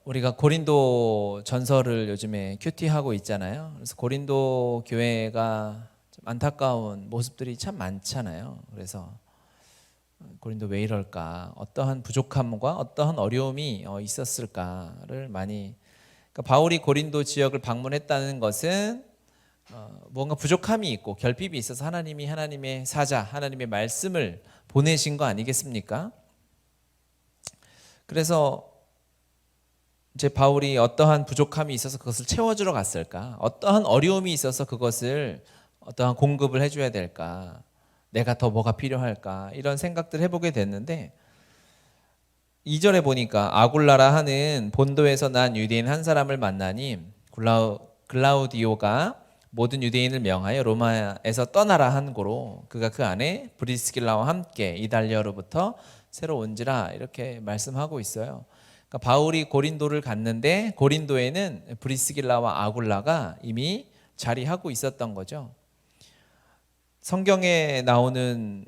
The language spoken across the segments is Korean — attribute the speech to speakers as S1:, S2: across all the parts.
S1: 우리가 고린도 전서를 요즘에 큐티하고 있잖아요. 그래서 고린도 교회가 좀 안타까운 모습들이 참 많잖아요. 그래서 고린도 왜 이럴까? 어떠한 부족함과 어떠한 어려움이 있었을까를 많이, 그러니까 바울이 고린도 지역을 방문했다는 것은 뭔가 부족함이 있고 결핍이 있어서 하나님이 하나님의 사자, 하나님의 말씀을 보내신 거 아니겠습니까? 그래서 이제 바울이 어떠한 부족함이 있어서 그것을 채워주러 갔을까? 어떠한 어려움이 있어서 그것을 어떠한 공급을 해줘야 될까? 내가 더 뭐가 필요할까? 이런 생각들 해보게 됐는데 2절에 보니까 아굴라라 하는 본도에서 난 유대인 한 사람을 만나니 글라우디오가 모든 유대인을 명하여 로마에서 떠나라 한 고로 그가 그 안에 브리스길라와 함께 이달리아로부터 새로 온지라 이렇게 말씀하고 있어요. 그러니까 바울이 고린도를 갔는데 고린도에는 브리스길라와 아굴라가 이미 자리하고 있었던 거죠. 성경에 나오는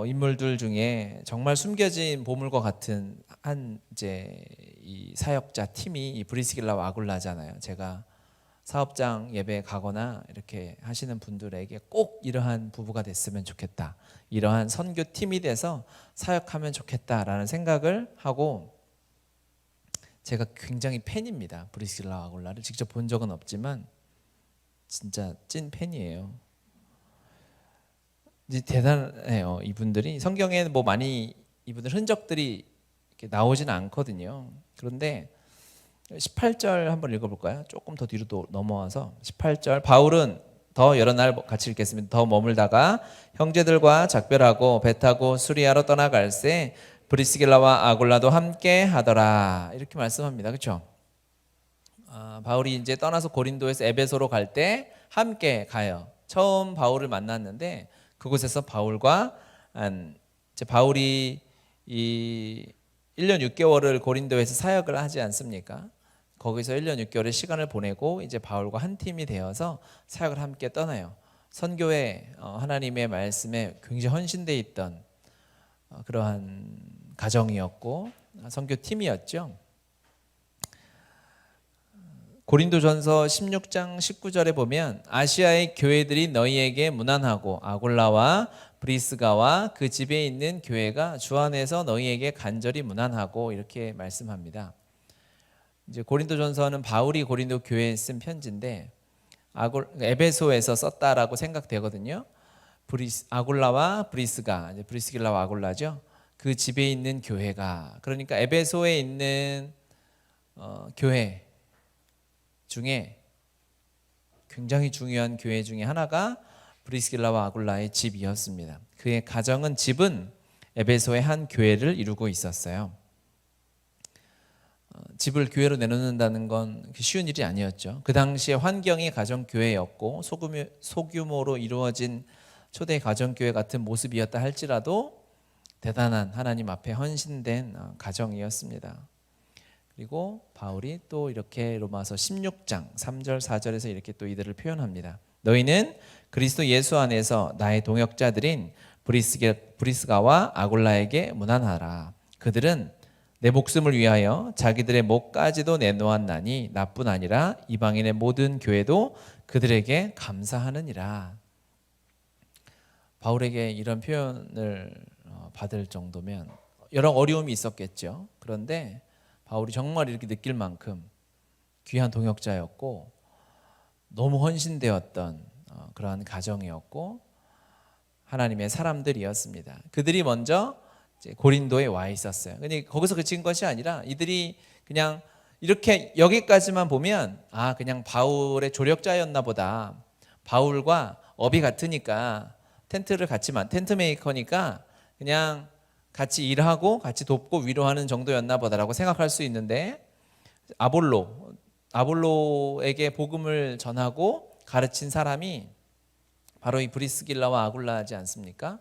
S1: 인물들 중에 정말 숨겨진 보물과 같은 한 이제 이 사역자 팀이 이 브리스길라와 아굴라잖아요. 제가 사업장 예배 가거나 이렇게 하시는 분들에게 꼭 이러한 부부가 됐으면 좋겠다, 이러한 선교 팀이 돼서 사역하면 좋겠다라는 생각을 하고, 제가 굉장히 팬입니다. 브리스길라와 아굴라를 직접 본 적은 없지만 진짜 찐 팬이에요. 이제 대단해요. 이분들이 성경에 뭐 많이 이분들 흔적들이 이렇게 나오진 않거든요. 그런데 18절 한번 읽어볼까요? 조금 더 뒤로 넘어와서 18절, 바울은 더 여러 날 같이 읽겠습니다. 더 머물다가 형제들과 작별하고 배 타고 수리아로 떠나갈새 브리스길라와 아굴라도 함께 하더라, 이렇게 말씀합니다. 그렇죠? 바울이 이제 떠나서 고린도에서 에베소로 갈 때 함께 가요. 처음 바울을 만났는데 그곳에서 바울과 이제 바울이 이 1년 6개월을 고린도에서 사역을 하지 않습니까? 거기서 1년 6개월의 시간을 보내고 이제 바울과 한 팀이 되어서 사역을 함께 떠나요. 선교에 하나님의 말씀에 굉장히 헌신되어 있던 그러한 가정이었고 선교팀이었죠. 고린도전서 16장 19절에 보면 아시아의 교회들이 너희에게 무난하고 아굴라와 브리스가와 그 집에 있는 교회가 주 안에서 너희에게 간절히 무난하고, 이렇게 말씀합니다. 이제 고린도전서는 바울이 고린도 교회에 쓴 편지인데 에베소에서 썼다라고 생각되거든요. 아굴라와 브리스가, 이제 브리스길라와 아굴라죠. 그 집에 있는 교회가, 그러니까 에베소에 있는 교회 중에 굉장히 중요한 교회 중에 하나가 브리스길라와 아굴라의 집이었습니다. 그의 가정은 집은 에베소의 한 교회를 이루고 있었어요. 집을 교회로 내놓는다는 건 쉬운 일이 아니었죠. 그 당시에 환경이 가정교회였고 소규모로 이루어진 초대 가정교회 같은 모습이었다 할지라도 대단한 하나님 앞에 헌신된 가정이었습니다. 그리고 바울이 또 이렇게 로마서 16장 3절 4절에서 이렇게 또 이들을 표현합니다. 너희는 그리스도 예수 안에서 나의 동역자들인 브리스가와 아굴라에게 무난하라. 그들은 내 목숨을 위하여 자기들의 목까지도 내놓았나니 나뿐 아니라 이방인의 모든 교회도 그들에게 감사하느니라. 바울에게 이런 표현을 받을 정도면 여러 어려움이 있었겠죠. 그런데 바울이 정말 이렇게 느낄 만큼 귀한 동역자였고 너무 헌신되었던 그러한 가정이었고 하나님의 사람들이었습니다. 그들이 먼저 이제 고린도에 와 있었어요. 근데 거기서 그친 것이 아니라 이들이 그냥 이렇게 여기까지만 보면 그냥 바울의 조력자였나 보다. 바울과 업이 같으니까 텐트 메이커니까 그냥 같이 일하고 같이 돕고 위로하는 정도였나 보다라고 생각할 수 있는데 아볼로에게 복음을 전하고 가르친 사람이 바로 이 브리스길라와 아굴라지 않습니까?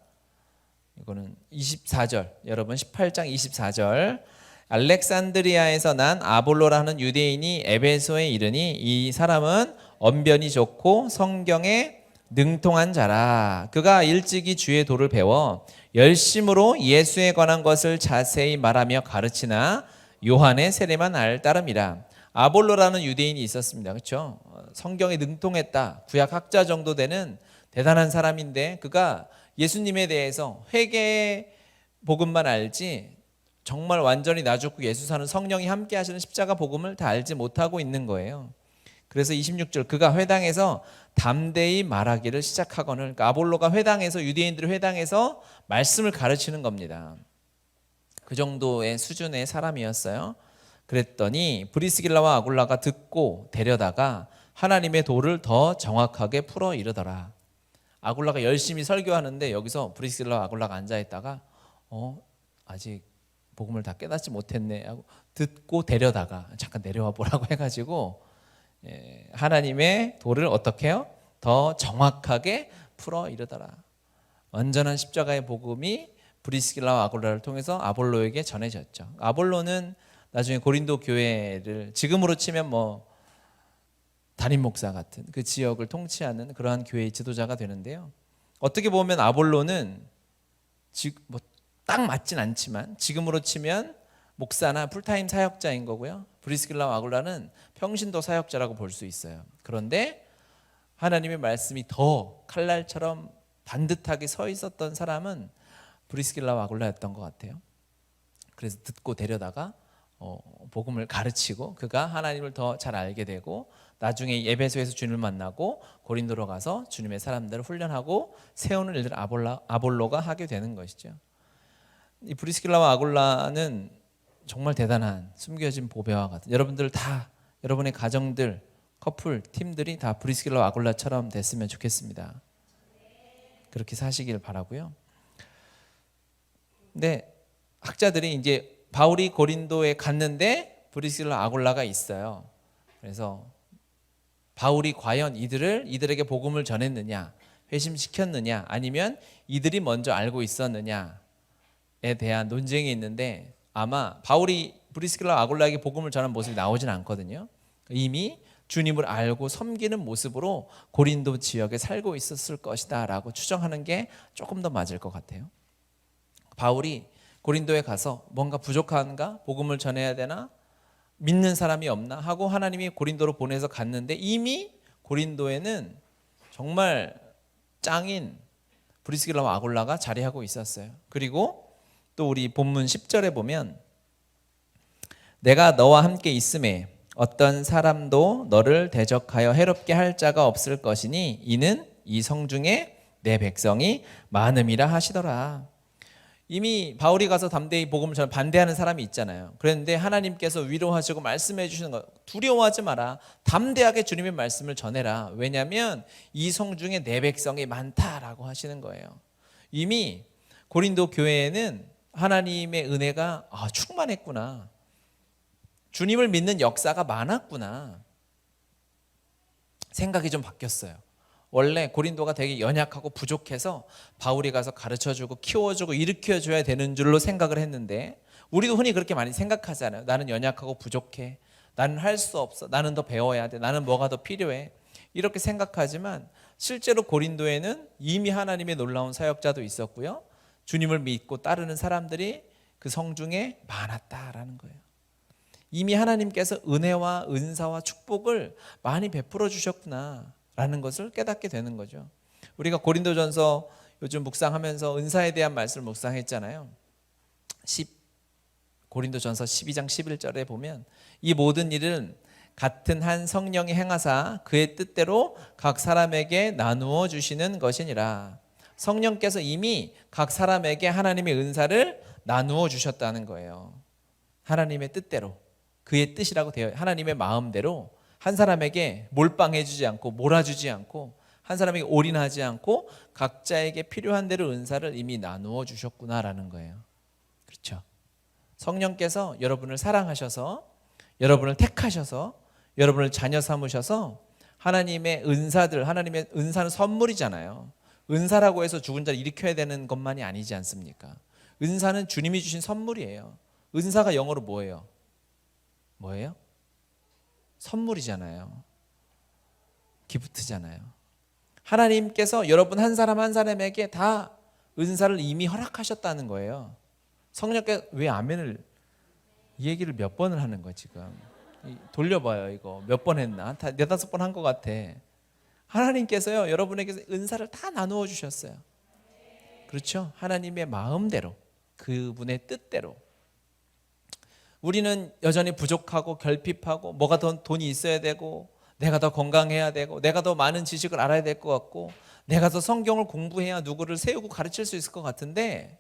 S1: 이거는 24절, 여러분 18장 24절, 알렉산드리아에서 난 아볼로라는 유대인이 에베소에 이르니 이 사람은 언변이 좋고 성경에 능통한 자라. 그가 일찍이 주의 도를 배워 열심으로 예수에 관한 것을 자세히 말하며 가르치나 요한의 세례만 알 따름이라. 아볼로라는 유대인이 있었습니다. 그렇죠? 성경에 능통했다. 구약 학자 정도 되는 대단한 사람인데 그가 예수님에 대해서 회개의 복음만 알지 정말 완전히 나 죽고 예수 사는 성령이 함께 하시는 십자가 복음을 다 알지 못하고 있는 거예요. 그래서 26절 그가 회당에서 담대히 말하기를 시작하거늘, 그러니까 아볼로가 회당에서, 유대인들의 회당에서 말씀을 가르치는 겁니다. 그 정도의 수준의 사람이었어요. 그랬더니 브리스길라와 아굴라가 듣고 데려다가 하나님의 도를 더 정확하게 풀어 이르더라. 아굴라가 열심히 설교하는데 여기서 브리스길라와 아굴라가 앉아있다가 아직 복음을 다 깨닫지 못했네 하고 듣고 데려다가 잠깐 내려와 보라고 해가지고 하나님의 도를 어떻게 해요? 더 정확하게 풀어 이르더라. 완전한 십자가의 복음이 브리스길라와 아굴라를 통해서 아볼로에게 전해졌죠. 아볼로는 나중에 고린도 교회를 지금으로 치면 담임 목사 같은 그 지역을 통치하는 그러한 교회의 지도자가 되는데요. 어떻게 보면 아볼로는 딱 맞진 않지만 지금으로 치면 목사나 풀타임 사역자인 거고요. 브리스길라와 아굴라는 평신도 사역자라고 볼 수 있어요. 그런데 하나님의 말씀이 더 칼날처럼 반듯하게 서 있었던 사람은 브리스길라와 아굴라였던 것 같아요. 그래서 듣고 데려다가 복음을 가르치고 그가 하나님을 더 잘 알게 되고 나중에 에베소에서 주님을 만나고 고린도로 가서 주님의 사람들을 훈련하고 세우는 일들을 아볼로가 하게 되는 것이죠. 이 브리스길라와 아굴라는 정말 대단한 숨겨진 보배와 같은, 여러분들 다 여러분의 가정들, 커플, 팀들이 다 브리스길라와 아굴라처럼 됐으면 좋겠습니다. 그렇게 사시길 바라고요. 근데 학자들이 이제 바울이 고린도에 갔는데 브리스길라 아굴라가 있어요. 그래서 바울이 과연 이들에게 복음을 전했느냐, 회심시켰느냐, 아니면 이들이 먼저 알고 있었느냐에 대한 논쟁이 있는데 아마 바울이 브리스길라 아굴라에게 복음을 전한 모습이 나오진 않거든요. 이미 주님을 알고 섬기는 모습으로 고린도 지역에 살고 있었을 것이다 라고 추정하는 게 조금 더 맞을 것 같아요. 바울이 고린도에 가서 뭔가 부족한가? 복음을 전해야 되나? 믿는 사람이 없나? 하고 하나님이 고린도로 보내서 갔는데 이미 고린도에는 정말 짱인 브리스길라와 아굴라가 자리하고 있었어요. 그리고 또 우리 본문 10절에 보면 내가 너와 함께 있음에 어떤 사람도 너를 대적하여 해롭게 할 자가 없을 것이니 이는 이 성중에 내 백성이 많음이라 하시더라. 이미 바울이 가서 담대히 복음을 전해 반대하는 사람이 있잖아요. 그런데 하나님께서 위로하시고 말씀해 주시는 거, 두려워하지 마라. 담대하게 주님의 말씀을 전해라. 왜냐하면 이 성중에 내 백성이 많다라고 하시는 거예요. 이미 고린도 교회에는 하나님의 은혜가 충만했구나. 주님을 믿는 역사가 많았구나. 생각이 좀 바뀌었어요. 원래 고린도가 되게 연약하고 부족해서 바울이 가서 가르쳐주고 키워주고 일으켜줘야 되는 줄로 생각을 했는데 우리도 흔히 그렇게 많이 생각하잖아요. 나는 연약하고 부족해. 나는 할 수 없어. 나는 더 배워야 돼. 나는 뭐가 더 필요해. 이렇게 생각하지만 실제로 고린도에는 이미 하나님의 놀라운 사역자도 있었고요. 주님을 믿고 따르는 사람들이 그 성중에 많았다라는 거예요. 이미 하나님께서 은혜와 은사와 축복을 많이 베풀어 주셨구나라는 것을 깨닫게 되는 거죠. 우리가 고린도전서 요즘 묵상하면서 은사에 대한 말씀을 묵상했잖아요. 고린도전서 12장 11절에 보면 이 모든 일은 같은 한 성령이 행하사 그의 뜻대로 각 사람에게 나누어 주시는 것이니라. 성령께서 이미 각 사람에게 하나님의 은사를 나누어 주셨다는 거예요. 하나님의 뜻대로, 그의 뜻이라고 되어 하나님의 마음대로 한 사람에게 몰빵해 주지 않고 몰아주지 않고 한 사람에게 올인하지 않고 각자에게 필요한 대로 은사를 이미 나누어 주셨구나라는 거예요. 그렇죠? 성령께서 여러분을 사랑하셔서 여러분을 택하셔서 여러분을 자녀 삼으셔서 하나님의 은사들, 하나님의 은사는 선물이잖아요. 은사라고 해서 죽은 자를 일으켜야 되는 것만이 아니지 않습니까? 은사는 주님이 주신 선물이에요. 은사가 영어로 뭐예요? 뭐예요? 선물이잖아요. 기프트잖아요. 하나님께서 여러분 한 사람 한 사람에게 다 은사를 이미 허락하셨다는 거예요. 성령께서 왜 아멘을 이 얘기를 몇 번을 하는 거야 지금. 돌려봐요. 이거 몇 번 했나? 다 네다섯 번 한 것 같아. 하나님께서요 여러분에게 은사를 다 나누어 주셨어요. 그렇죠? 하나님의 마음대로, 그분의 뜻대로. 우리는 여전히 부족하고 결핍하고, 뭐가 더 돈이 있어야 되고, 내가 더 건강해야 되고, 내가 더 많은 지식을 알아야 될 것 같고, 내가 더 성경을 공부해야 누구를 세우고 가르칠 수 있을 것 같은데,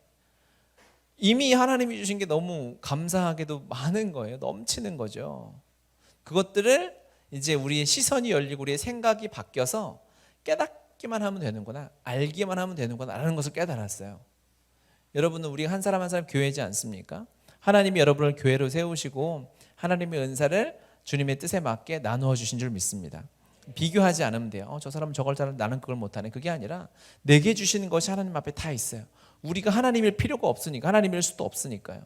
S1: 이미 하나님이 주신 게 너무 감사하게도 많은 거예요. 넘치는 거죠. 그것들을 이제 우리의 시선이 열리고 우리의 생각이 바뀌어서 깨닫기만 하면 되는구나, 알기만 하면 되는구나 라는 것을 깨달았어요. 여러분은 우리가 한 사람 한 사람 교회지 않습니까? 하나님이 여러분을 교회로 세우시고 하나님의 은사를 주님의 뜻에 맞게 나누어 주신 줄 믿습니다. 비교하지 않으면 돼요. 저 사람은 저걸 잘하는데 나는 그걸 못하네. 그게 아니라 내게 주시는 것이 하나님 앞에 다 있어요. 우리가 하나님일 필요가 없으니까, 하나님일 수도 없으니까요.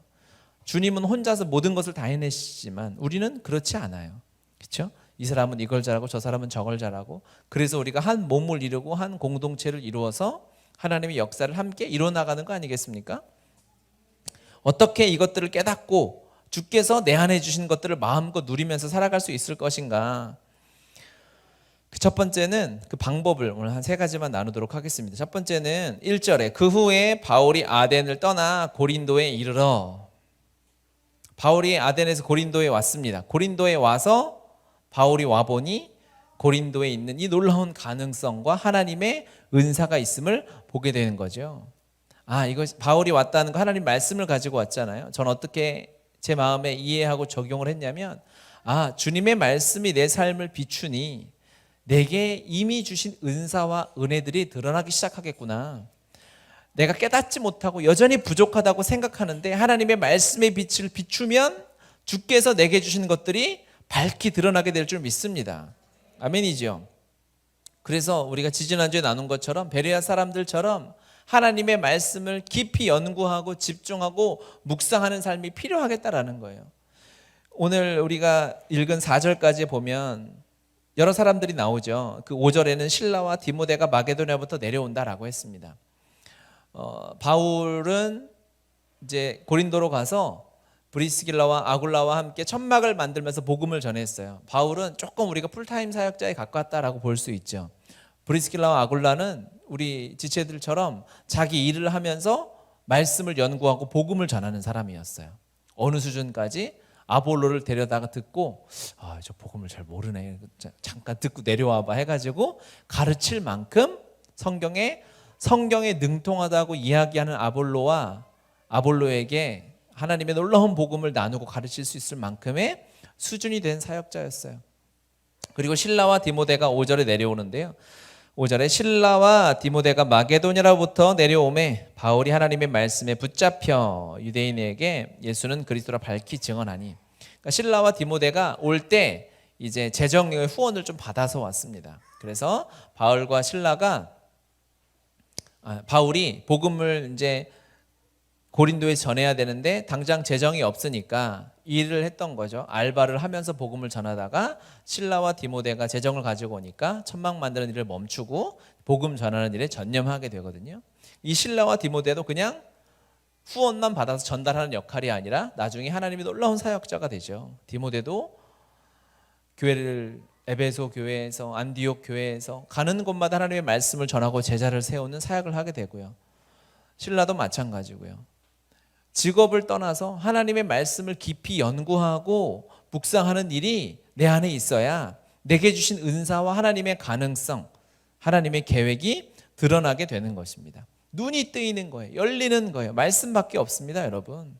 S1: 주님은 혼자서 모든 것을 다 해내시지만 우리는 그렇지 않아요. 그렇죠? 이 사람은 이걸 잘하고 저 사람은 저걸 잘하고, 그래서 우리가 한 몸을 이루고 한 공동체를 이루어서 하나님의 역사를 함께 이뤄나가는 거 아니겠습니까? 어떻게 이것들을 깨닫고 주께서 내 안에 주신 것들을 마음껏 누리면서 살아갈 수 있을 것인가? 그 첫 번째는 그 방법을 오늘 한 3가지만 나누도록 하겠습니다. 첫 번째는 1절에 그 후에 바울이 아덴을 떠나 고린도에 이르러. 바울이 아덴에서 고린도에 왔습니다. 고린도에 와서 바울이 와보니 고린도에 있는 이 놀라운 가능성과 하나님의 은사가 있음을 보게 되는 거죠. 이거 바울이 왔다는 거, 하나님 말씀을 가지고 왔잖아요. 전 어떻게 제 마음에 이해하고 적용을 했냐면, 주님의 말씀이 내 삶을 비추니 내게 이미 주신 은사와 은혜들이 드러나기 시작하겠구나. 내가 깨닫지 못하고 여전히 부족하다고 생각하는데 하나님의 말씀의 빛을 비추면 주께서 내게 주신 것들이 밝히 드러나게 될 줄 믿습니다. 아멘이죠. 그래서 우리가 지지난주에 나눈 것처럼 베레아 사람들처럼 하나님의 말씀을 깊이 연구하고 집중하고 묵상하는 삶이 필요하겠다라는 거예요. 오늘 우리가 읽은 4절까지 보면 여러 사람들이 나오죠. 그 5절에는 실라와 디모데가 마게도냐부터 내려온다라고 했습니다. 바울은 이제 고린도로 가서 브리스길라와 아굴라와 함께 천막을 만들면서 복음을 전했어요. 바울은 조금 우리가 풀타임 사역자에 가깝다라고 볼 수 있죠. 브리스길라와 아굴라는 우리 지체들처럼 자기 일을 하면서 말씀을 연구하고 복음을 전하는 사람이었어요. 어느 수준까지? 아볼로를 데려다가 듣고 저 복음을 잘 모르네, 잠깐 듣고 내려와봐 해가지고 가르칠 만큼 성경에 능통하다고 이야기하는 아볼로에게 하나님의 놀라운 복음을 나누고 가르칠 수 있을 만큼의 수준이 된 사역자였어요. 그리고 실라와 디모데가 5절에 내려오는데요. 5절에 실라와 디모데가 마게도냐로부터 내려오매 바울이 하나님의 말씀에 붙잡혀 유대인에게 예수는 그리스도라 밝히 증언하니. 그러니까 실라와 디모데가 올 때 이제 재정의 후원을 좀 받아서 왔습니다. 그래서 바울과 실라가 바울이 복음을 이제 고린도에 전해야 되는데 당장 재정이 없으니까 일을 했던 거죠. 알바를 하면서 복음을 전하다가 실라와 디모데가 재정을 가지고 오니까 천막 만드는 일을 멈추고 복음 전하는 일에 전념하게 되거든요. 이 실라와 디모데도 그냥 후원만 받아서 전달하는 역할이 아니라 나중에 하나님이 놀라운 사역자가 되죠. 디모데도 교회를 에베소 교회에서, 안디옥 교회에서 가는 곳마다 하나님의 말씀을 전하고 제자를 세우는 사역을 하게 되고요. 실라도 마찬가지고요. 직업을 떠나서 하나님의 말씀을 깊이 연구하고 묵상하는 일이 내 안에 있어야 내게 주신 은사와 하나님의 가능성, 하나님의 계획이 드러나게 되는 것입니다. 눈이 뜨이는 거예요. 열리는 거예요. 말씀밖에 없습니다, 여러분.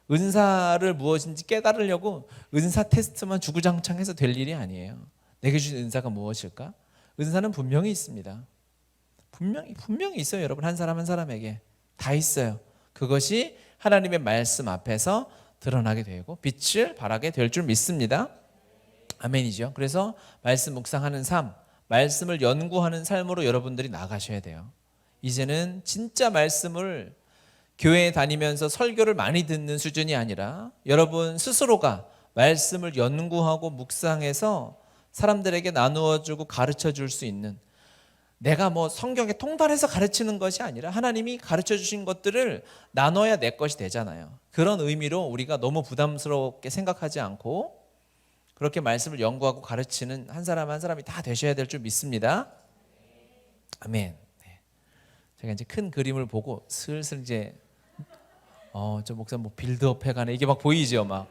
S1: 은사를 무엇인지 깨달으려고 은사 테스트만 주구장창해서 될 일이 아니에요. 내게 주신 은사가 무엇일까? 은사는 분명히 있습니다. 분명히 있어요, 여러분. 한 사람 한 사람에게 다 있어요. 그것이 하나님의 말씀 앞에서 드러나게 되고 빛을 발하게 될 줄 믿습니다. 아멘이죠. 그래서 말씀 묵상하는 삶, 말씀을 연구하는 삶으로 여러분들이 나가셔야 돼요. 이제는 진짜 말씀을 교회에 다니면서 설교를 많이 듣는 수준이 아니라 여러분 스스로가 말씀을 연구하고 묵상해서 사람들에게 나누어주고 가르쳐줄 수 있는, 내가 뭐 성경에 통달해서 가르치는 것이 아니라 하나님이 가르쳐 주신 것들을 나눠야 내 것이 되잖아요. 그런 의미로 우리가 너무 부담스럽게 생각하지 않고 그렇게 말씀을 연구하고 가르치는 한 사람 한 사람이 다 되셔야 될 줄 믿습니다. 아멘. 네. 제가 이제 큰 그림을 보고 슬슬 이제 저 목사 뭐 빌드업 해가네 이게 막 보이죠. 막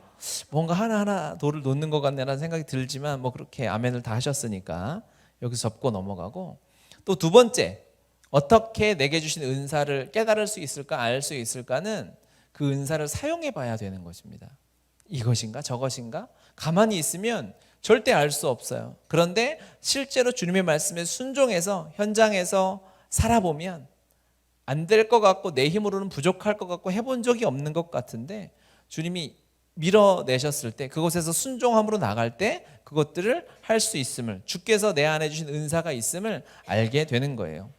S1: 뭔가 하나하나 돌을 놓는 것 같네라는 생각이 들지만 뭐 그렇게 아멘을 다 하셨으니까 여기서 접고 넘어가고, 또 두 번째, 어떻게 내게 주신 은사를 깨달을 수 있을까, 알 수 있을까는 그 은사를 사용해 봐야 되는 것입니다. 이것인가 저것인가 가만히 있으면 절대 알 수 없어요. 그런데 실제로 주님의 말씀에 순종해서 현장에서 살아보면 안 될 것 같고 내 힘으로는 부족할 것 같고 해본 적이 없는 것 같은데 주님이 밀어내셨을 때, 그곳에서 순종함으로 나갈 때 그것들을 할 수 있음을, 주께서 내 안에 주신 은사가 있음을 알게 되는 거예요.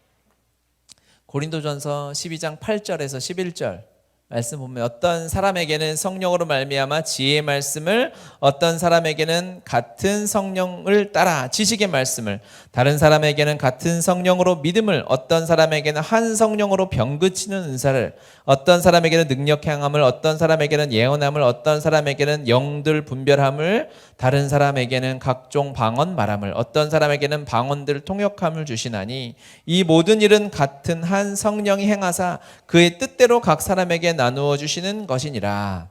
S1: 고린도전서 12장 8절에서 11절 말씀 보면, 어떤 사람에게는 성령으로 말미암아 지혜의 말씀을, 어떤 사람에게는 같은 성령을 따라 지식의 말씀을, 다른 사람에게는 같은 성령으로 믿음을, 어떤 사람에게는 한 성령으로 병 고치는 은사를, 어떤 사람에게는 능력 행함을, 어떤 사람에게는 예언함을, 어떤 사람에게는 영들 분별함을, 다른 사람에게는 각종 방언 말함을, 어떤 사람에게는 방언들 통역함을 주시나니 이 모든 일은 같은 한 성령이 행하사 그의 뜻대로 각 사람에게 나누어 주시는 것이니라.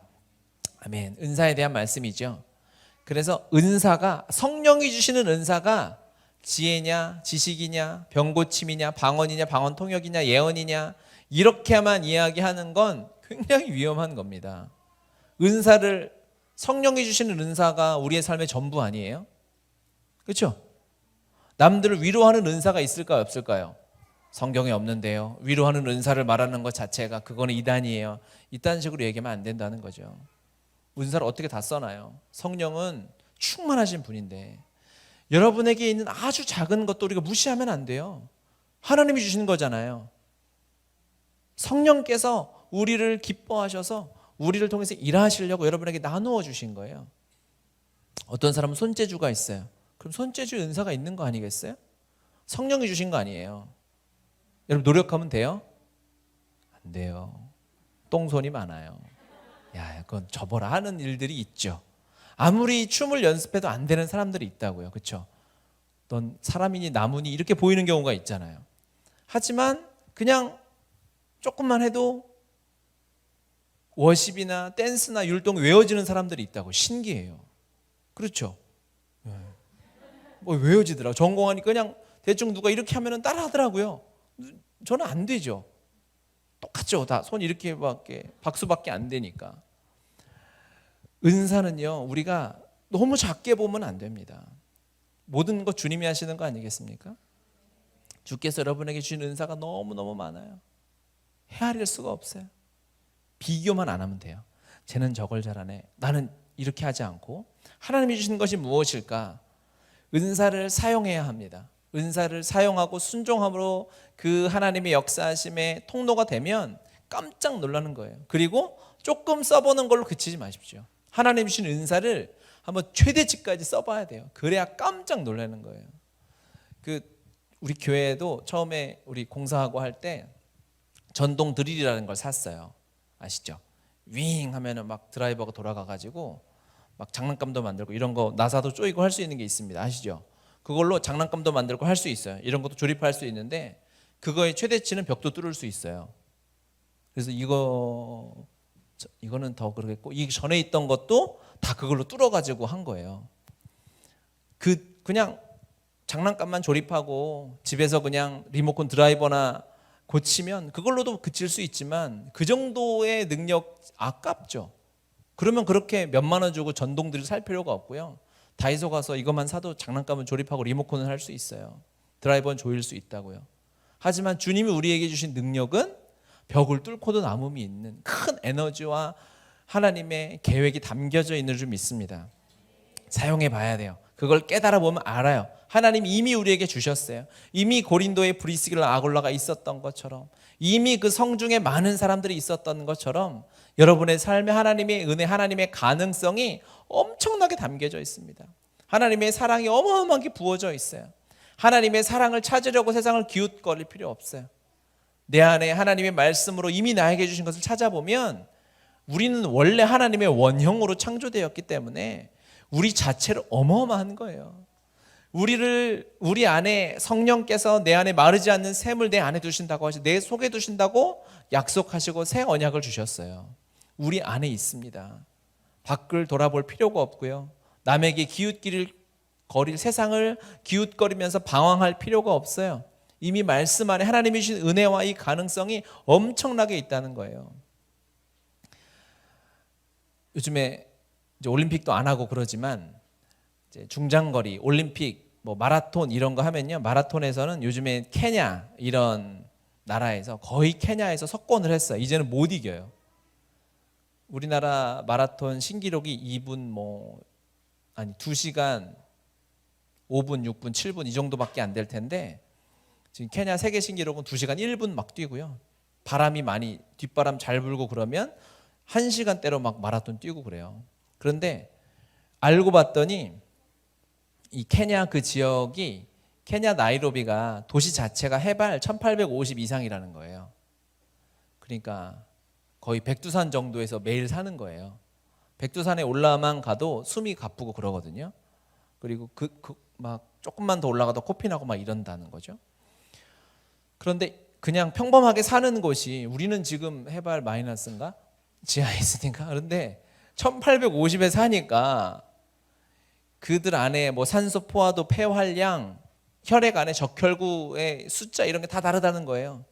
S1: 아멘. 은사에 대한 말씀이죠. 그래서 은사가, 성령이 주시는 은사가 지혜냐 지식이냐 병고침이냐 방언이냐 방언 통역이냐 예언이냐 이렇게만 이야기하는 건 굉장히 위험한 겁니다. 은사를, 성령이 주시는 은사가 우리의 삶의 전부 아니에요? 그렇죠? 남들을 위로하는 은사가 있을까요 없을까요? 성경에 없는데요. 위로하는 은사를 말하는 것 자체가 그거는 이단이에요. 이딴 식으로 얘기하면 안 된다는 거죠. 은사를 어떻게 다 써놔요? 성령은 충만하신 분인데 여러분에게 있는 아주 작은 것도 우리가 무시하면 안 돼요. 하나님이 주시는 거잖아요. 성령께서 우리를 기뻐하셔서 우리를 통해서 일하시려고 여러분에게 나누어 주신 거예요. 어떤 사람은 손재주가 있어요. 그럼 손재주 은사가 있는 거 아니겠어요? 성령이 주신 거 아니에요. 여러분 노력하면 돼요? 안 돼요. 똥손이 많아요. 야, 그건 접어라 하는 일들이 있죠. 아무리 춤을 연습해도 안 되는 사람들이 있다고요. 그렇죠? 넌 사람이니 나무니 이렇게 보이는 경우가 있잖아요. 하지만 그냥 조금만 해도 워십이나 댄스나 율동 외워지는 사람들이 있다고. 신기해요. 그렇죠? 뭐 외워지더라고요. 전공하니까 그냥 대충 누가 이렇게 하면 따라 하더라고요. 저는 안 되죠. 똑같죠. 다 손 이렇게밖에, 박수밖에 안 되니까. 은사는요, 우리가 너무 작게 보면 안 됩니다. 모든 것 주님이 하시는 거 아니겠습니까? 주께서 여러분에게 주신 은사가 너무너무 많아요. 헤아릴 수가 없어요. 비교만 안 하면 돼요. 쟤는 저걸 잘하네. 나는 이렇게 하지 않고, 하나님이 주신 것이 무엇일까? 은사를 사용해야 합니다. 은사를 사용하고 순종함으로 그 하나님의 역사하심의 통로가 되면 깜짝 놀라는 거예요. 그리고 조금 써보는 걸로 그치지 마십시오. 하나님 주신 은사를 한번 최대치까지 써봐야 돼요. 그래야 깜짝 놀라는 거예요. 우리 교회에도 처음에 우리 공사하고 할 때 전동 드릴이라는 걸 샀어요. 아시죠? 윙 하면은 막 드라이버가 돌아가가지고 막 장난감도 만들고 이런 거 나사도 쪼이고 할 수 있는 게 있습니다. 아시죠? 그걸로 장난감도 만들고 할 수 있어요. 이런 것도 조립할 수 있는데 그거의 최대치는 벽도 뚫을 수 있어요. 그래서 이거는 더 그러겠고, 이 전에 있던 것도 다 그걸로 뚫어가지고 한 거예요. 그냥 장난감만 조립하고 집에서 그냥 리모컨 드라이버나 고치면 그걸로도 그칠 수 있지만 그 정도의 능력 아깝죠. 그러면 그렇게 몇만 원 주고 전동들을 살 필요가 없고요. 다이소 가서 이것만 사도 장난감은 조립하고 리모컨을 할 수 있어요. 드라이버는 조일 수 있다고요. 하지만 주님이 우리에게 주신 능력은 벽을 뚫고도 남음이 있는 큰 에너지와 하나님의 계획이 담겨져 있는 줄 믿습니다. 사용해 봐야 돼요. 그걸 깨달아 보면 알아요. 하나님이 이미 우리에게 주셨어요. 이미 고린도에 브리스길라 아굴라가 있었던 것처럼, 이미 그 성중에 많은 사람들이 있었던 것처럼 여러분의 삶에 하나님의 은혜, 하나님의 가능성이 엄청나게 담겨져 있습니다. 하나님의 사랑이 어마어마하게 부어져 있어요. 하나님의 사랑을 찾으려고 세상을 기웃거릴 필요 없어요. 내 안에 하나님의 말씀으로 이미 나에게 주신 것을 찾아보면 우리는 원래 하나님의 원형으로 창조되었기 때문에 우리 자체로 어마어마한 거예요. 우리 안에 성령께서 내 안에 마르지 않는 샘을 내 안에 두신다고 하시고 내 속에 두신다고 약속하시고 새 언약을 주셨어요. 우리 안에 있습니다. 밖을 돌아볼 필요가 없고요. 남에게 기웃거릴 세상을 기웃거리면서 방황할 필요가 없어요. 이미 말씀 안에 하나님이 주신 은혜와 이 가능성이 엄청나게 있다는 거예요. 요즘에 이제 올림픽도 안 하고 그러지만 이제 중장거리, 올림픽, 뭐 마라톤 이런 거 하면요. 마라톤에서는 요즘에 케냐 이런 나라에서 거의 케냐에서 석권을 했어요. 이제는 못 이겨요. 우리나라 마라톤 신기록이 2시간 5분, 6분, 7분 이 정도밖에 안 될 텐데 지금 케냐 세계 신기록은 2시간 1분 막 뛰고요. 바람이 많이 뒷바람 잘 불고 그러면 1시간대로 막 마라톤 뛰고 그래요. 그런데 알고 봤더니 이 케냐 그 지역이 케냐 나이로비가 도시 자체가 해발 1850 이상이라는 거예요. 그러니까 거의 백두산 정도에서 매일 사는 거예요. 백두산에 올라만 가도 숨이 가쁘고 그러거든요. 그리고 막 조금만 더 올라가도 코피 나고 막 이런다는 거죠. 그런데 그냥 평범하게 사는 곳이 우리는 지금 해발 마이너스인가? 지하에 있으니까. 그런데 1850에 사니까 그들 안에 뭐 산소 포화도, 폐활량, 혈액 안에 적혈구의 숫자 이런 게 다 다르다는 거예요.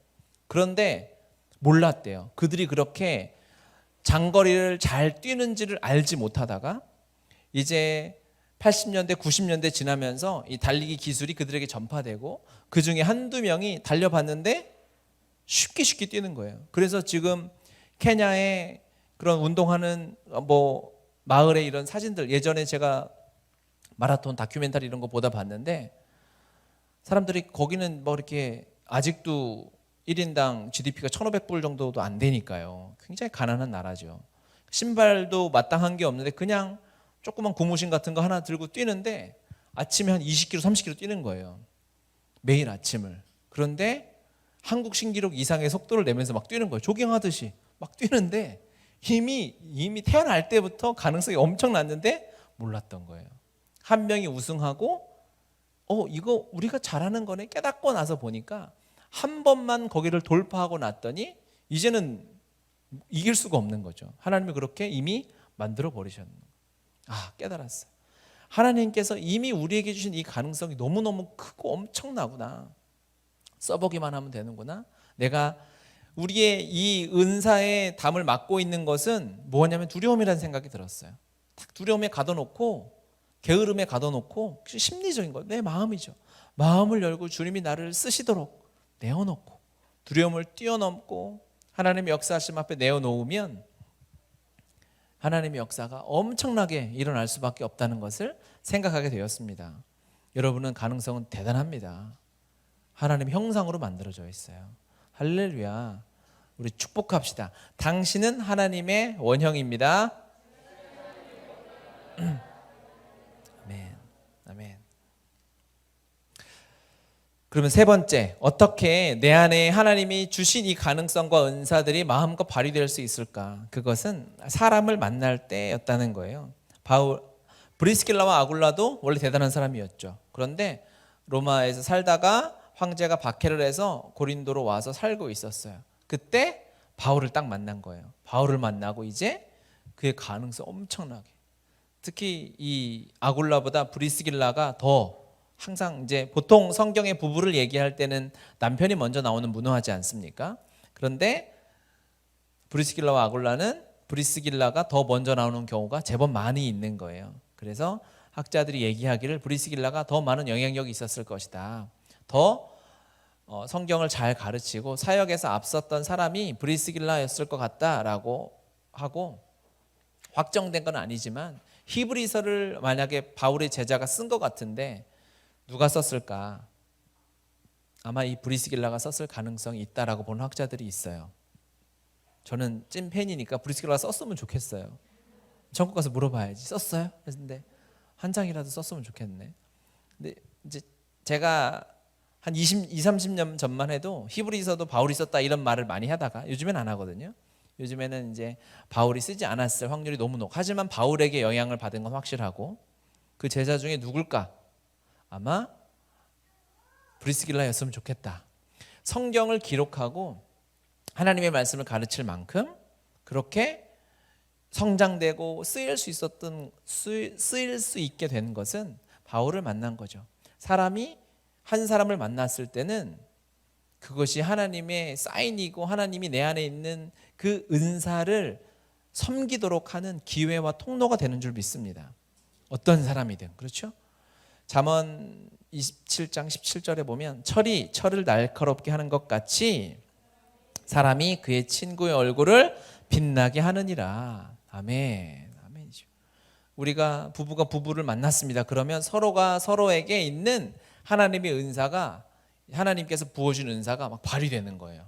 S1: 그런데 몰랐대요. 그들이 그렇게 장거리를 잘 뛰는지를 알지 못하다가 이제 80년대, 90년대 지나면서 이 달리기 기술이 그들에게 전파되고 그 중에 한두 명이 달려봤는데 쉽게 뛰는 거예요. 그래서 지금 케냐에 그런 운동하는 뭐 마을의 이런 사진들, 예전에 제가 마라톤 다큐멘터리 이런 거 보다 봤는데 사람들이 거기는 뭐 이렇게 아직도 1인당 GDP가 1,500불 정도도 안 되니까요. 굉장히 가난한 나라죠. 신발도 마땅한 게 없는데 그냥 조그만 고무신 같은 거 하나 들고 뛰는데 아침에 한 20km, 30km 뛰는 거예요. 매일 아침을. 그런데 한국 신기록 이상의 속도를 내면서 막 뛰는 거예요. 조깅하듯이 막 뛰는데 이미 태어날 때부터 가능성이 엄청났는데 몰랐던 거예요. 한 명이 우승하고 이거 우리가 잘하는 거네 깨닫고 나서 보니까 한 번만 거기를 돌파하고 났더니 이제는 이길 수가 없는 거죠. 하나님이 그렇게 이미 만들어 버리셨는 거예요. 깨달았어요. 하나님께서 이미 우리에게 주신 이 가능성이 너무너무 크고 엄청나구나. 써보기만 하면 되는구나. 내가 우리의 이 은사의 담을 맡고 있는 것은 뭐냐면 두려움이라는 생각이 들었어요. 딱 두려움에 가둬놓고 게으름에 가둬놓고 심리적인 거예요. 내 마음이죠. 마음을 열고 주님이 나를 쓰시도록 내어놓고 두려움을 뛰어넘고 하나님의 역사하심 앞에 내어놓으면 하나님의 역사가 엄청나게 일어날 수밖에 없다는 것을 생각하게 되었습니다. 여러분은 가능성은 대단합니다. 하나님 형상으로 만들어져 있어요. 할렐루야. 우리 축복합시다. 당신은 하나님의 원형입니다. 아멘. 아멘. 그러면 세 번째, 어떻게 내 안에 하나님이 주신 이 가능성과 은사들이 마음껏 발휘될 수 있을까? 그것은 사람을 만날 때였다는 거예요. 브리스길라와 아굴라도 원래 대단한 사람이었죠. 그런데 로마에서 살다가 황제가 박해를 해서 고린도로 와서 살고 있었어요. 그때 바울을 딱 만난 거예요. 바울을 만나고 이제 그의 가능성 엄청나게. 특히 이 아굴라보다 브리스길라가 더 항상 이제 보통 성경의 부부를 얘기할 때는 남편이 먼저 나오는 문화하지 않습니까? 그런데 브리스길라와 아굴라는 브리스길라가 더 먼저 나오는 경우가 제법 많이 있는 거예요. 그래서 학자들이 얘기하기를 브리스길라가 더 많은 영향력이 있었을 것이다. 더 성경을 잘 가르치고 사역에서 앞섰던 사람이 브리스길라였을 것 같다라고 하고 확정된 건 아니지만 히브리서를 만약에 바울의 제자가 쓴 것 같은데 누가 썼을까? 아마 이 브리스길라가 썼을 가능성이 있다라고 보는 학자들이 있어요. 저는 찐 팬이니까 브리스길라가 썼으면 좋겠어요. 전국 가서 물어봐야지. 썼어요? 근데 한 장이라도 썼으면 좋겠네. 근데 이제 제가 한 30년 전만 해도 히브리서도 바울이 썼다 이런 말을 많이 하다가 요즘엔 안 하거든요. 요즘에는 이제 바울이 쓰지 않았을 확률이 너무 높고, 하지만 바울에게 영향을 받은 건 확실하고, 그 제자 중에 누굴까? 아마 브리스길라였으면 좋겠다. 성경을 기록하고 하나님의 말씀을 가르칠 만큼 그렇게 성장되고 쓰일 수 있게 된 것은 바울을 만난 거죠. 사람이 한 사람을 만났을 때는 그것이 하나님의 사인이고 하나님이 내 안에 있는 그 은사를 섬기도록 하는 기회와 통로가 되는 줄 믿습니다. 어떤 사람이든. 그렇죠? 잠언 27장 17절에 보면 철을 날카롭게 하는 것 같이 사람이 그의 친구의 얼굴을 빛나게 하느니라. 아멘. 아멘이죠. 우리가 부부가 부부를 만났습니다. 그러면 서로가 서로에게 있는 하나님의 은사가, 하나님께서 부어준 은사가 막 발휘되는 거예요.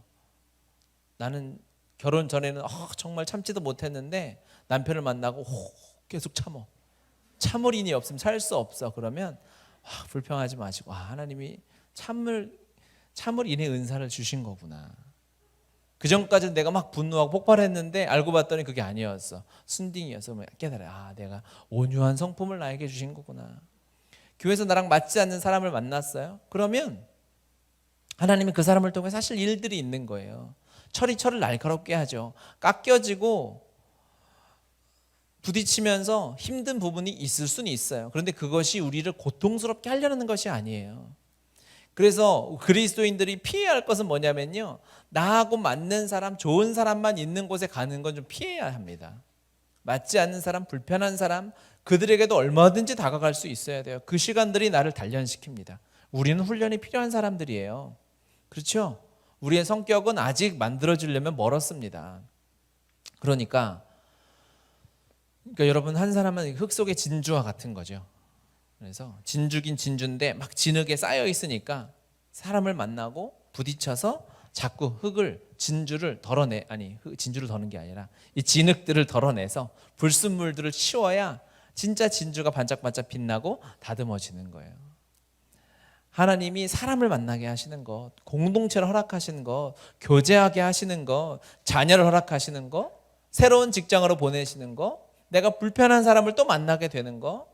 S1: 나는 결혼 전에는 정말 참지도 못했는데 남편을 만나고 계속 참을인이 없으면 살 수 없어. 그러면 불평하지 마시고 하나님이 참을인의 은사를 주신 거구나. 그 전까지는 내가 막 분노하고 폭발했는데 알고 봤더니 그게 아니었어. 순딩이어서 깨달아. 내가 온유한 성품을 나에게 주신 거구나. 교회에서 나랑 맞지 않는 사람을 만났어요. 그러면 하나님이 그 사람을 통해 사실 일들이 있는 거예요. 철을 날카롭게 하죠. 깎여지고 부딪히면서 힘든 부분이 있을 수는 있어요. 그런데 그것이 우리를 고통스럽게 하려는 것이 아니에요. 그래서 그리스도인들이 피해야 할 것은 뭐냐면요, 나하고 맞는 사람, 좋은 사람만 있는 곳에 가는 건 좀 피해야 합니다. 맞지 않는 사람, 불편한 사람, 그들에게도 얼마든지 다가갈 수 있어야 돼요. 그 시간들이 나를 단련시킵니다. 우리는 훈련이 필요한 사람들이에요. 그렇죠? 우리의 성격은 아직 만들어지려면 멀었습니다. 그러니까 여러분, 한 사람은 흙 속의 진주와 같은 거죠. 그래서 진주긴 진주인데 막 진흙에 쌓여 있으니까 사람을 만나고 부딪혀서 자꾸 진주를 더는 게 아니라 이 진흙들을 덜어내서 불순물들을 치워야 진짜 진주가 반짝반짝 빛나고 다듬어지는 거예요. 하나님이 사람을 만나게 하시는 것, 공동체를 허락하시는 것, 교제하게 하시는 것, 자녀를 허락하시는 것, 새로운 직장으로 보내시는 것, 내가 불편한 사람을 또 만나게 되는 것,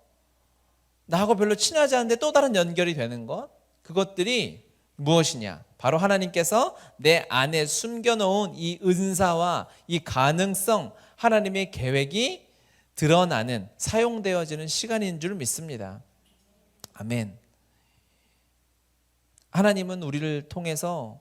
S1: 나하고 별로 친하지 않은데 또 다른 연결이 되는 것, 그것들이 무엇이냐? 바로 하나님께서 내 안에 숨겨놓은 이 은사와 이 가능성, 하나님의 계획이 드러나는, 사용되어지는 시간인 줄 믿습니다. 아멘. 하나님은 우리를 통해서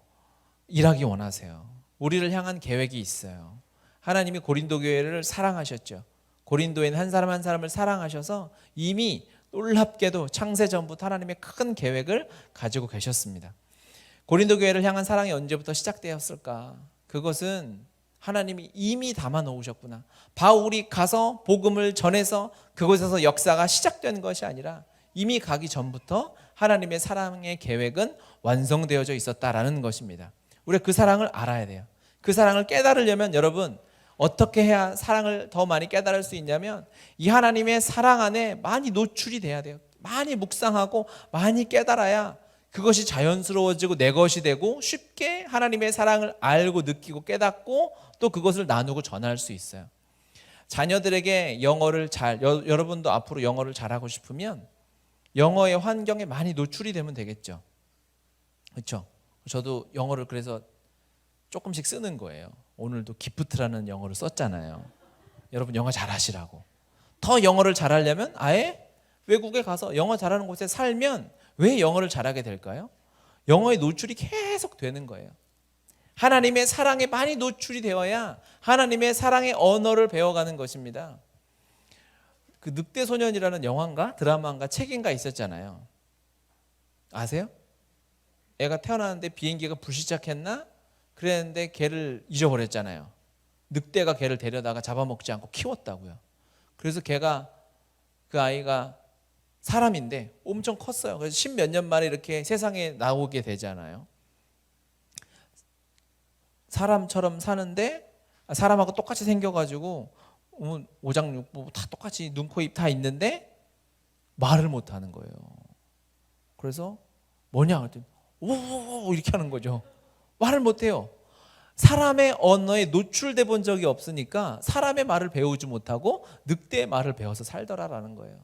S1: 일하기 원하세요. 우리를 향한 계획이 있어요. 하나님이 고린도 교회를 사랑하셨죠. 고린도에는 한 사람 한 사람을 사랑하셔서 이미 놀랍게도 창세전부터 하나님의 큰 계획을 가지고 계셨습니다. 고린도 교회를 향한 사랑이 언제부터 시작되었을까? 그것은 하나님이 이미 담아 놓으셨구나. 바울이 가서 복음을 전해서 그곳에서 역사가 시작된 것이 아니라 이미 가기 전부터 하나님의 사랑의 계획은 완성되어져 있었다라는 것입니다. 우리가 그 사랑을 알아야 돼요. 그 사랑을 깨달으려면 여러분, 어떻게 해야 사랑을 더 많이 깨달을 수 있냐면 이 하나님의 사랑 안에 많이 노출이 돼야 돼요. 많이 묵상하고 많이 깨달아야 그것이 자연스러워지고 내 것이 되고 쉽게 하나님의 사랑을 알고 느끼고 깨닫고 또 그것을 나누고 전할 수 있어요. 자녀들에게 여러분도 앞으로 영어를 잘하고 싶으면 영어의 환경에 많이 노출이 되면 되겠죠. 그렇죠? 저도 영어를 그래서 조금씩 쓰는 거예요. 오늘도 기프트라는 영어를 썼잖아요. 여러분 영어 잘하시라고. 더 영어를 잘하려면 아예 외국에 가서 영어 잘하는 곳에 살면 왜 영어를 잘하게 될까요? 영어의 노출이 계속 되는 거예요. 하나님의 사랑에 많이 노출이 되어야 하나님의 사랑의 언어를 배워가는 것입니다. 그 늑대소년이라는 영화인가 드라마인가 책인가 있었잖아요. 아세요? 애가 태어났는데 비행기가 불시착했나? 그랬는데 걔를 잊어버렸잖아요. 늑대가 걔를 데려다가 잡아먹지 않고 키웠다고요. 그래서 그 아이가 사람인데 엄청 컸어요. 그래서 10몇 년 만에 이렇게 세상에 나오게 되잖아요. 사람처럼 사는데 사람하고 똑같이 생겨가지고 오장육부 다 똑같이 눈, 코, 입 다 있는데 말을 못하는 거예요. 그래서 뭐냐 그랬더니 오 이렇게 하는 거죠. 말을 못해요. 사람의 언어에 노출돼 본 적이 없으니까 사람의 말을 배우지 못하고 늑대의 말을 배워서 살더라라는 거예요.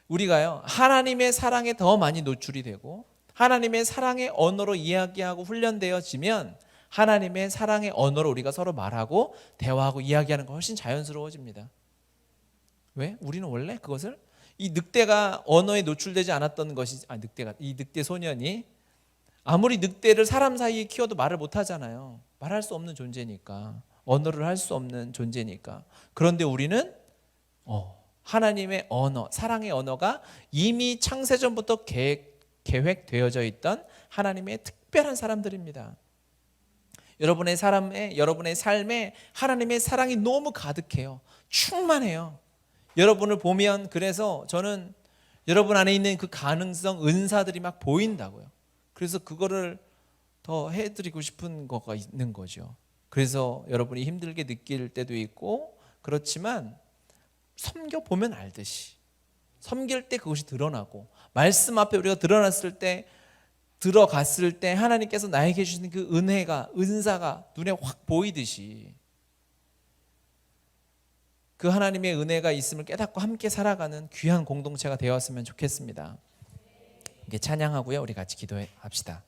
S1: 우리가요 하나님의 사랑에 더 많이 노출이 되고 하나님의 사랑의 언어로 이야기하고 훈련되어지면 하나님의 사랑의 언어로 우리가 서로 말하고 대화하고 이야기하는 거 훨씬 자연스러워집니다. 왜? 우리는 원래 그것을 이 늑대가 언어에 노출되지 않았던 것이 이 늑대 소년이 아무리 늑대를 사람 사이에 키워도 말을 못 하잖아요. 말할 수 없는 존재니까. 언어를 할 수 없는 존재니까. 그런데 우리는 하나님의 언어, 사랑의 언어가 이미 창세전부터 계획되어져 있던 하나님의 특별한 사람들입니다. 여러분의 삶에 하나님의 사랑이 너무 가득해요. 충만해요. 여러분을 보면 그래서 저는 여러분 안에 있는 그 가능성, 은사들이 막 보인다고요. 그래서 그거를 더 해드리고 싶은 거가 있는 거죠. 그래서 여러분이 힘들게 느낄 때도 있고 그렇지만 섬겨보면 알듯이 섬길 때 그것이 드러나고 말씀 앞에 우리가 들어갔을 때 하나님께서 나에게 주신 그 은사가 눈에 확 보이듯이 그 하나님의 은혜가 있음을 깨닫고 함께 살아가는 귀한 공동체가 되었으면 좋겠습니다. 이게 찬양하고요. 우리 같이 기도합시다.